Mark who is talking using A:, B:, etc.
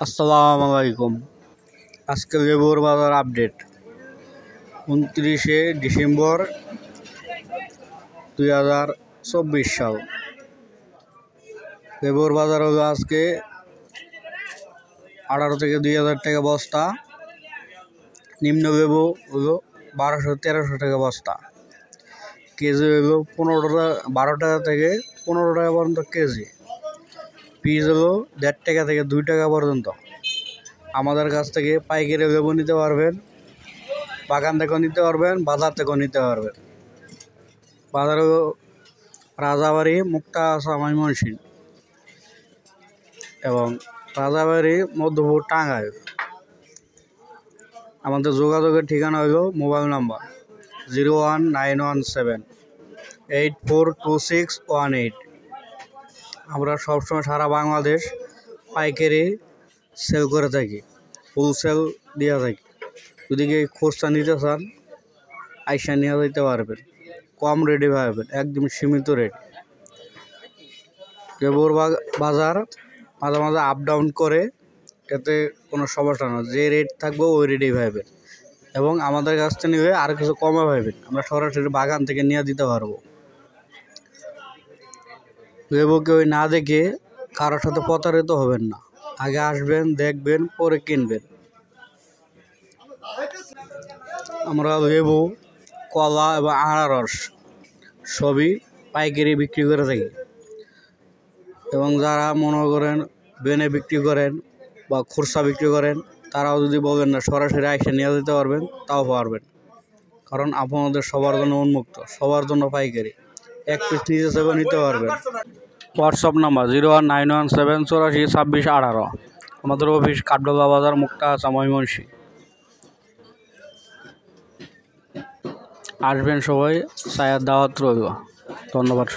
A: আসসালামু আলাইকুম। আজকে লেবুর বাজার আপডেট 29 ডিসেম্বর 2024 সাল। লেবুর বাজার হলো আজকে 18 থেকে 2000 টাকা বস্তা। নিম্ন লেবু হলো 1200-1300 টাকা বস্তা। কেজি হলো 12 টাকা থেকে 15 টাকা পর্যন্ত কেজি। পিস হলো 1.5 টাকা থেকে 2 টাকা পর্যন্ত। আমাদের কাছ থেকে পাইকারি লেবু নিতে পারবেন, বাগান থেকেও নিতে পারবেন, বাজার থেকেও নিতে পারবেন। বাজার হলো রাজাবাড়ি, মুক্তাগাছা, ময়মনসিংহ এবং রাজাবাড়ি, মধ্যপুর, টাঙ্গাইল। আমাদের যোগাযোগের ঠিকানা হলো মোবাইল নাম্বার 01917842618। আমরা সবসময় সারা বাংলাদেশ পাইকারি সেল করে থাকি, হোলসেল দিয়ে থাকি। যদি কেউ খুচরা নিতে চান আইসা নিয়ে যেতে পারবেন, কম রেটে পাবেন, একদম সীমিত রেট। লেবুর বাজার মাঝে মাঝে আপ ডাউন করে, এতে কোনো সমস্যা না। যে রেট থাকবে ওই রেটেই পাবেন এবং আমাদের কাছ থেকে নিলে আর কিছু কমে পাবেন। আমরা সরাসরি বাগান থেকে নিয়ে দিতে পারবো। লেবু কেউ না দেখে কারোর সাথে প্রতারিত হবেন না। আগে আসবেন, দেখবেন, পরে কিনবেন। আমরা লেবু, কলা এবং আনারস সবই পাইকারি বিক্রি করে থাকি এবং যারা মনে করেন বেনে বিক্রি করেন বা খুচরা বিক্রি করেন, তারাও যদি বলেন না সরাসরি আইসা নিয়ে যেতে পারবেন, তাও পারবেন। কারণ আপনাদের সবার জন্য উন্মুক্ত, সবার জন্য পাইকারি। এক পিস নিচে থেকে নিতে পারবেন। WhatsApp number 01917842618। আমাদের অফিস কাঠগোলা বাজার, মুক্তাগাছা, ময়মনসিংহ। আসবেন সবাই, চায়ের দাওয়াত রইল। ধন্যবাদ।